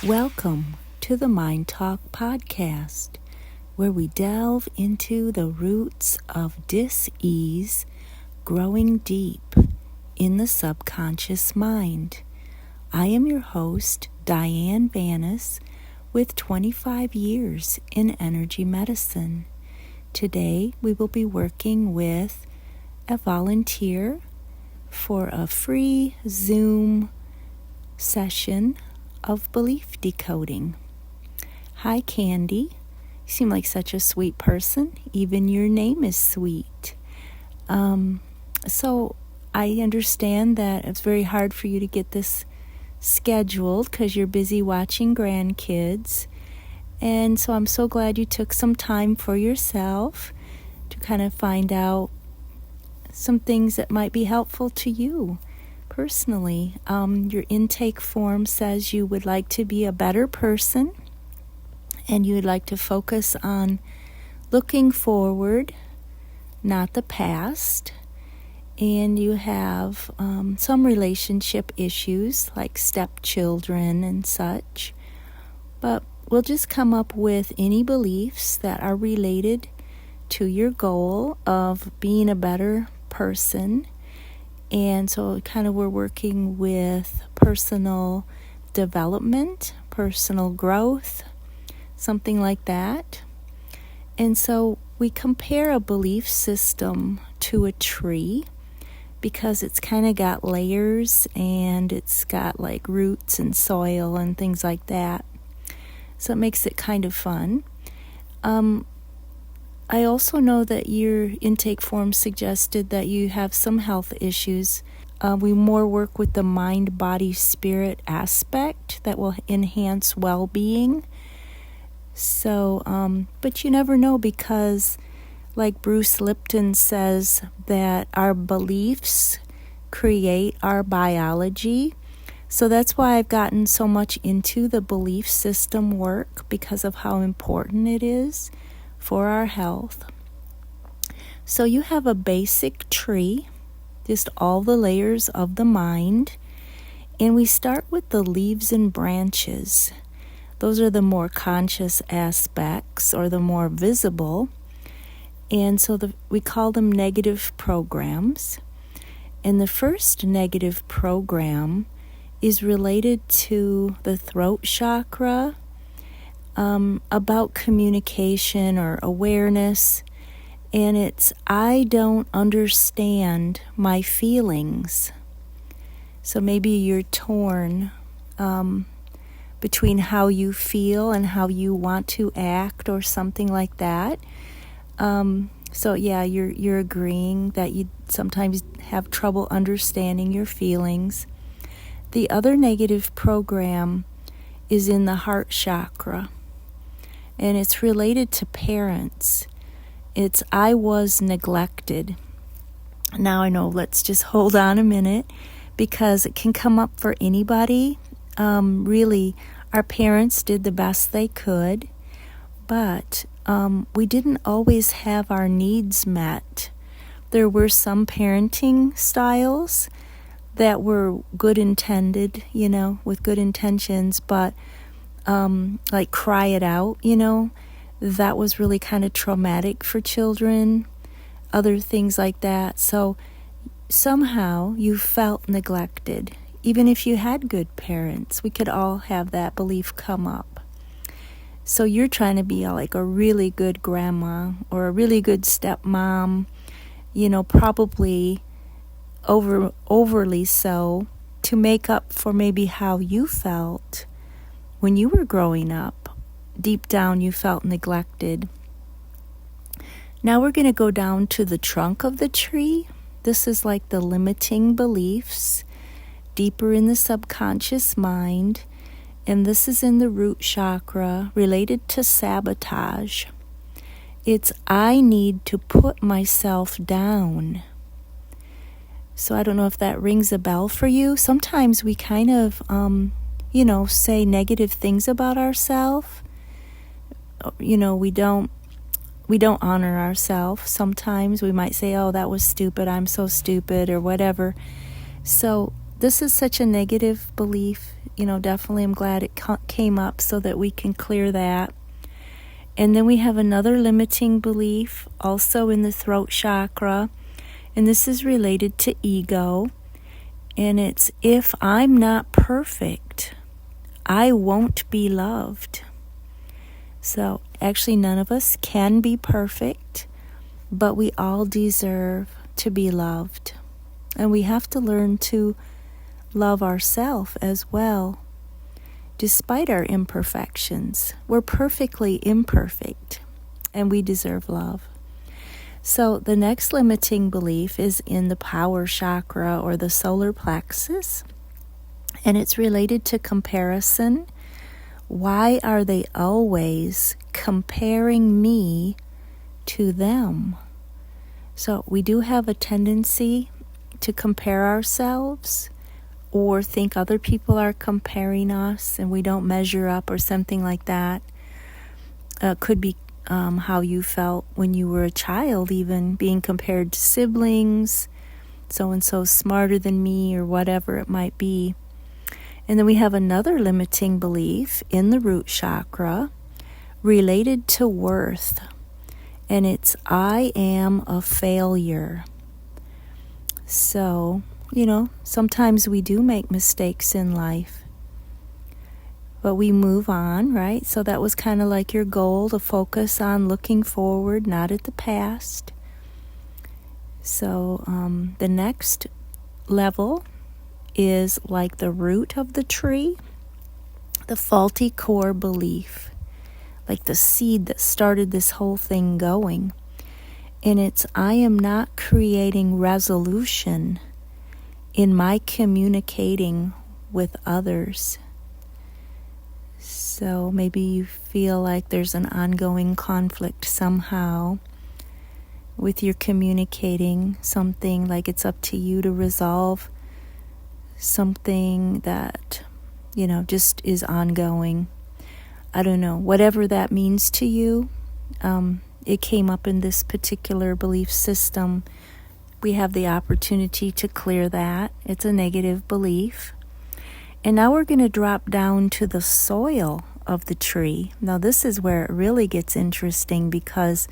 Welcome to the MindTalk Podcast, where we delve into the roots of dis-ease growing deep in the subconscious mind. I am your host, Diane Vanas, with 25 years in energy medicine. Today, we will be working with a volunteer for a free Zoom session of belief decoding. Hi, Candy. You seem like such a sweet person. Even your name is sweet. So I understand that it's very hard for you to get this scheduled because you're busy watching grandkids. And so I'm so glad you took some time for yourself to kind of find out some things that might be helpful to you personally. Your intake form says you would like to be a better person and you would like to focus on looking forward, not the past. And you have some relationship issues like stepchildren and such. But we'll just come up with any beliefs that are related to your goal of being a better person. And so kind of we're working with personal development, personal growth, something like that. And so we compare a belief system to a tree because it's kind of got layers and it's got like roots and soil and things like that. So it makes it kind of fun. I also know that your intake form suggested that you have some health issues. We more work with the mind, body, spirit aspect that will enhance well-being. So, but you never know because, like Bruce Lipton says, that our beliefs create our biology. So that's why I've gotten so much into the belief system work because of how important it is for our health. So you have a basic tree, just all the layers of the mind, and we start with the leaves and branches. Those are the more conscious aspects or the more visible, and so we call them negative programs. And the first negative program is related to the throat chakra, about communication or awareness, and it's I don't understand my feelings. So maybe you're torn between how you feel and how you want to act or something like that. So yeah, you're agreeing that you sometimes have trouble understanding your feelings. The other negative program is in the heart chakra. And it's related to parents. It's I was neglected. Now I know, let's just hold on a minute because it can come up for anybody. Really, our parents did the best they could, but we didn't always have our needs met. There were some parenting styles that were good intended, with good intentions, but like cry it out, that was really kind of traumatic for children, other things like that. So somehow you felt neglected, even if you had good parents. We could all have that belief come up. So you're trying to be like a really good grandma or a really good stepmom, probably overly so, to make up for maybe how you felt when you were growing up. Deep down you felt neglected. Now we're going to go down to the trunk of the tree. This is like the limiting beliefs, deeper in the subconscious mind, and this is in the root chakra, related to sabotage. It's I need to put myself down. So I don't know if that rings a bell for you. Sometimes we kind of say negative things about ourselves. We don't honor ourselves. Sometimes we might say, oh, that was stupid, I'm so stupid, or whatever. So this is such a negative belief. definitely I'm glad it came up so that we can clear that. And then we have another limiting belief also in the throat chakra, and this is related to ego, and it's, if I'm not perfect, I won't be loved. So actually none of us can be perfect, but we all deserve to be loved. And we have to learn to love ourselves as well. Despite our imperfections, we're perfectly imperfect, and we deserve love. So the next limiting belief is in the power chakra or the solar plexus, and it's related to comparison. Why are they always comparing me to them? So we do have a tendency to compare ourselves, or think other people are comparing us and we don't measure up or something like that. Could be how you felt when you were a child, even being compared to siblings, so-and-so smarter than me, or whatever it might be. And then we have another limiting belief in the root chakra related to worth, and it's, I am a failure. So, sometimes we do make mistakes in life, but we move on, right? So that was kind of like your goal, to focus on looking forward, not at the past. So the next level is like the root of the tree, the faulty core belief, like the seed that started this whole thing going. And it's, I am not creating resolution in my communicating with others. So maybe you feel like there's an ongoing conflict somehow with your communicating something, like it's up to you to resolve something that, just is ongoing. I don't know, whatever that means to you. It came up in this particular belief system. We have the opportunity to clear that. It's a negative belief. And now we're going to drop down to the soil of the tree. Now this is where it really gets interesting, because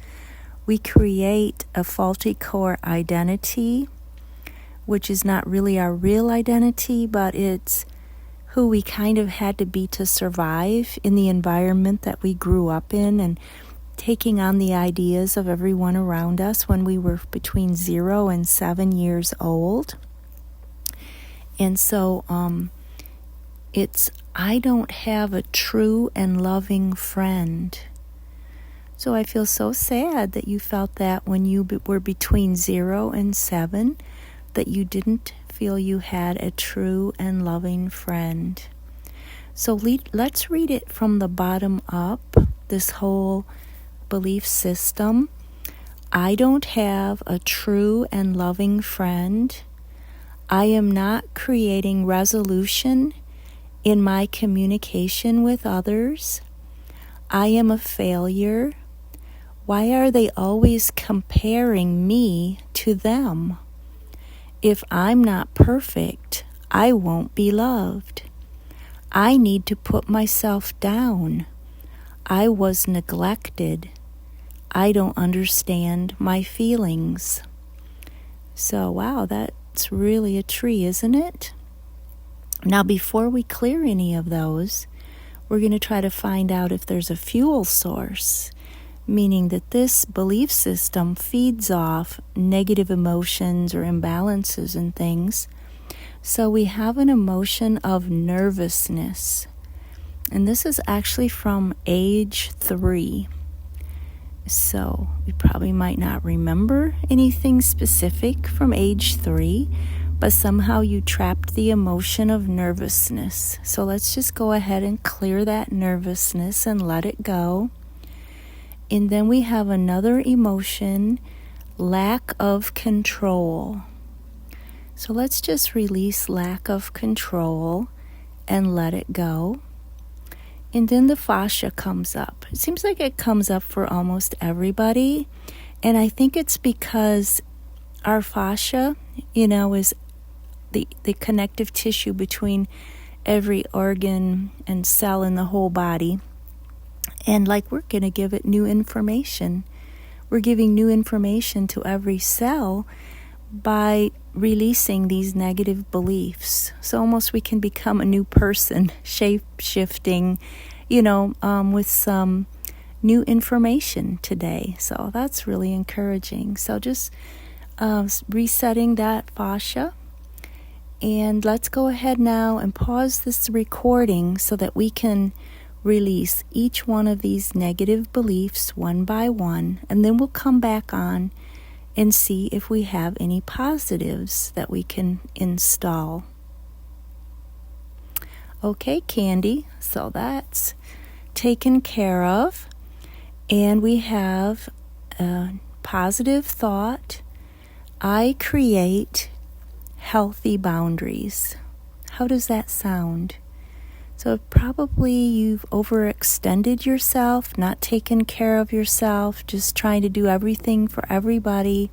we create a faulty core identity, which is not really our real identity, but it's who we kind of had to be to survive in the environment that we grew up in, and taking on the ideas of everyone around us when we were between 0 and 7 years old. And so it's, I don't have a true and loving friend. So I feel so sad that you felt that when you were between 0 and 7, that you didn't feel you had a true and loving friend. So let's read it from the bottom up, this whole belief system. I don't have a true and loving friend. I am not creating resolution in my communication with others. I am a failure. Why are they always comparing me to them? If I'm not perfect, I won't be loved. I need to put myself down. I was neglected. I don't understand my feelings. So, wow, that's really a tree, isn't it? Now, before we clear any of those, we're going to try to find out if there's a fuel source, meaning that this belief system feeds off negative emotions or imbalances and things. So we have an emotion of nervousness. And this is actually from age 3. So we probably might not remember anything specific from age 3, but somehow you trapped the emotion of nervousness. So let's just go ahead and clear that nervousness and let it go. And then we have another emotion, lack of control. So let's just release lack of control and let it go. And then the fascia comes up. It seems like it comes up for almost everybody. And I think it's because our fascia, is the connective tissue between every organ and cell in the whole body. And like we're going to give it new information. We're giving new information to every cell by releasing these negative beliefs. So almost we can become a new person, shape-shifting, with some new information today. So that's really encouraging. So just resetting that fascia. And let's go ahead now and pause this recording so that we can release each one of these negative beliefs one by one. And then we'll come back on and see if we have any positives that we can install. Okay, Candy, so that's taken care of. And we have a positive thought. I create healthy boundaries. How does that sound? So probably you've overextended yourself, not taken care of yourself, just trying to do everything for everybody,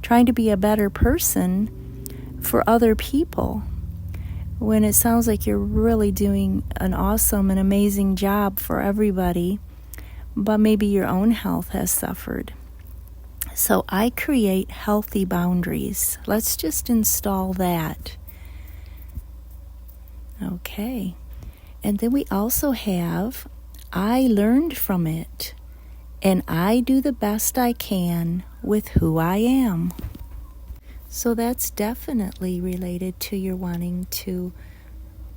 trying to be a better person for other people, when it sounds like you're really doing an awesome and amazing job for everybody, but maybe your own health has suffered. So I create healthy boundaries. Let's just install that. Okay. And then we also have, I learned from it, and I do the best I can with who I am. So that's definitely related to your wanting to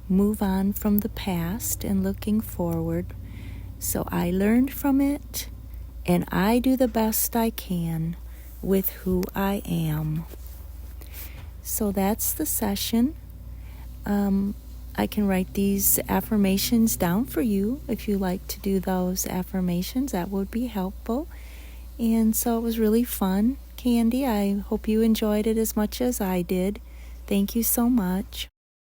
move on from the past and looking forward. So I learned from it, and I do the best I can with who I am. So that's the session. I can write these affirmations down for you if you like to do those affirmations. That would be helpful. And so it was really fun, Candy. I hope you enjoyed it as much as I did. Thank you so much.